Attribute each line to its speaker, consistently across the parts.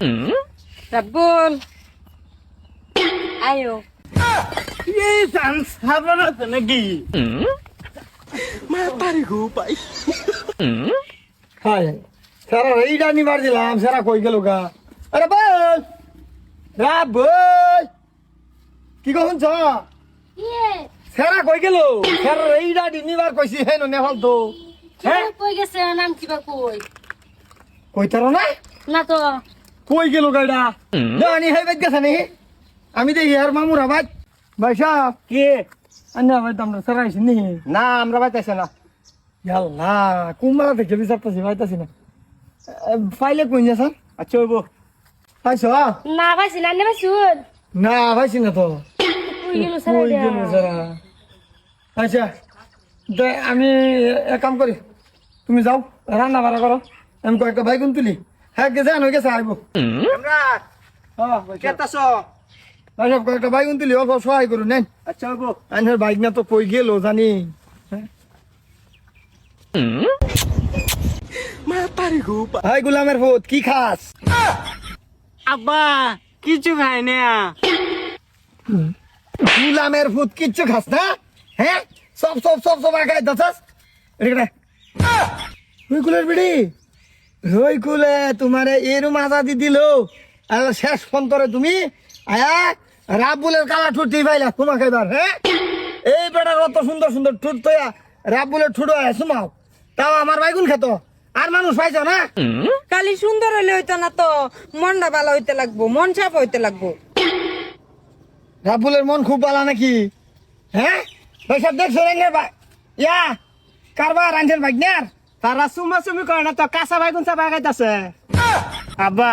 Speaker 1: রাব্বুল আয়ো
Speaker 2: এই চান্স সাবধান আছে নাকি মাতারি গো পাই
Speaker 3: হায় সারা এইটা নিবার দিলাম সারা কই গেল গা আরে বল বল কি কখন ছ
Speaker 1: ইয়ে
Speaker 3: সারা কই গেল সারা এইটা নিবার কইছি হেন নেফাল তো হ্যাঁ
Speaker 1: কই গেছে নাম কিবা কই
Speaker 3: কই তার না
Speaker 1: না তো
Speaker 3: কই গেল গাইডা জানি হে বেদ গেছে নি আমি দেখি আর মামুরা ভাই ভাই সাহেব
Speaker 2: কে
Speaker 3: আন্না ভাই তোমরা সারা আইছেন নি
Speaker 2: না আমরা বাইতেছে না
Speaker 3: ইয়াল্লা কুমারা থেকে বিচারতাছি ভাইতাছি না ফাইলে কই যা স্যার
Speaker 2: আচ্ছা হইব
Speaker 3: পাইছ
Speaker 1: না ভাইছি না নেবে শুন
Speaker 3: না পাইছি না তো
Speaker 1: কই গেল সারা
Speaker 3: কই গেল সারা আচ্ছা দে আমি এক কাম করি তুমি যাও রান্না বাড়া করো আমি কয়েকটা বাইগুন তুলি হ্যাঁ গেছে আন হয়ে গেছে আইব
Speaker 2: আমরা
Speaker 3: হ্যাঁ
Speaker 2: কেতাছ
Speaker 3: ভাই সব কয়েকটা বাইগুন তুলি অল্প সহায় করুন নেন
Speaker 2: আচ্ছা হইব
Speaker 3: আইনের বাইক না তো কই গেল জানি
Speaker 2: মাতারি গো পাই
Speaker 3: হাই গুলামের ফুট কি খাস
Speaker 2: আব্বা কিছু খাই না
Speaker 3: গুলামের ফুট কিচ্ছু খাস না হ্যাঁ সব সব সব সব আগায় দাসাস রেখে রইকুলের বিড়ি রইকুলে তোমারে এরম আজাদি দিল আর শেষ ফন্তরে তুমি আয়া রাবুলের কালা ঠুট পাইলা তোমাকে এবার হ্যাঁ এই বেটার অত সুন্দর সুন্দর ঠুট তোয়া রাবুলের ঠুট শুমাও তাও আমার বাইগুন খেত আর মানুষ পাইছ না
Speaker 4: খালি সুন্দর হইলে হইতো না তো মনটা ভালো হইতে লাগবো মন চাপ হইতে লাগবো
Speaker 3: রাবুলের মন খুব ভালো নাকি হ্যাঁ সব দেখছো ইয়া কারবার আনছেন বাইক নেয়ার
Speaker 2: তারা সুমা সুমি করে না তো কাঁচা বাইগুন চা বাগাইতেছে আব্বা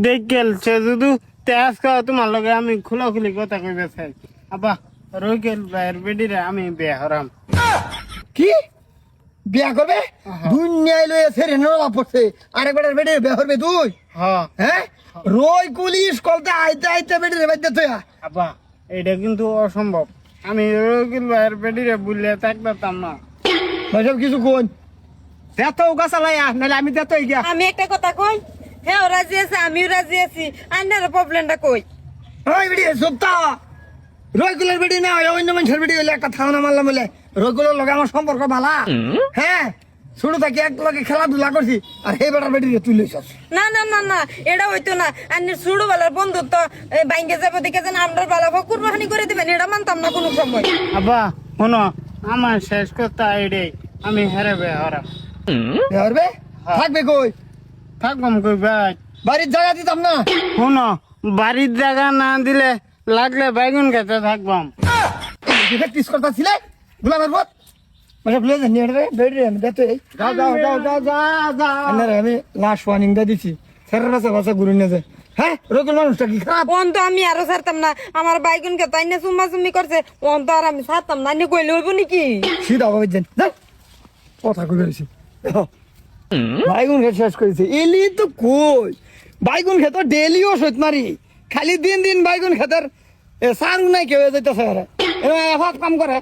Speaker 2: দেখ গেলছে শুধু তেজ খাওয়া তোমার লগে আমি খুলি কথা কইবে চাই আব্বা রই গেল ভাইয়ের বেডিরে আমি বিয়ে হরাম
Speaker 3: কি বিয়া করবে দুনিয়ায় লয়ে ফেরে নড়া পড়ছে আরেকবার বেডে বিয়া করবে তুই
Speaker 2: হ্যাঁ
Speaker 3: হ্যাঁ রই কুলিশ কলতে আইতে আইতে বেডে বাইতে তুইয়া
Speaker 2: আব্বা এটা কিন্তু অসম্ভব আমি রই গেল ভাইয়ের বেডিরে বুঝলে থাকতাম না
Speaker 3: সব কিছু কোন
Speaker 2: দেতো গাছ লাইয়া নাহলে আমি দেতই গিয়া
Speaker 4: আমি একটা কথা কই হ্যাঁ রাজি আছে আমিও রাজি আছি আন্নার প্রবলেমটা কই
Speaker 3: ওই বেডি সুপ্তা রইগুলোর বেডি না অন্য মানুষের বেডি হইলে একটা থানা মারলাম বলে রইগুলোর লগে আমার সম্পর্ক ভালা হ্যাঁ শুরু থেকে এক লগে খেলাধুলা করছি আর এই বেটার বেডি তুই লইছস
Speaker 4: না না না না এটা হইতো না আন্নের সুড়ো বেলার বন্ধুত্ব বাইঙ্গে যাবো দেখে যেন আমরা ভালো কুরবানি করে দিবেন এটা মানতাম না কোনো সময়
Speaker 2: আব্বা শোনো আমার শেষ কথা এটাই আমি হেরে বিয়ে হরাম
Speaker 3: বিয়া করবে থাকবে কই
Speaker 2: থাকবাম কই ভাই
Speaker 3: বাড়ির জায়গা দিতাম না
Speaker 2: শোনো বাড়ির জায়গা না দিলে লাগলে বাইগুন খেতে থাকবাম
Speaker 3: প্র্যাকটিস করতেছিলে গুলামের পথ মানে ভুলে জানি রে বেড রে আমি দেখতে
Speaker 2: যাও যাও যাও যাও যাও যাও
Speaker 3: আন্নারে আমি লাস্ট ওয়ার্নিং দা দিছি স্যারের কাছে ভাষা ঘুরে নিয়ে যায় হ্যাঁ রইগুল মানুষটা কি খারাপ
Speaker 4: ওন তো আমি আরো ছাড়তাম না আমার বাইগুনকে তাই না চুম্মা চুম্মি করছে ওন তো আর আমি ছাড়তাম না নি কইলে হইব নাকি
Speaker 3: সিধা ভাবে যান যাও কথা কই বেরিয়েছি বাইগুন খেত শেষ করেছে এলি তো কই বাইগুন খেত ডেলিও সৈত মারি খালি দিন দিন বাইগুন খেতের সারু নাই কেউ যাইতেছে এফাত কাম করে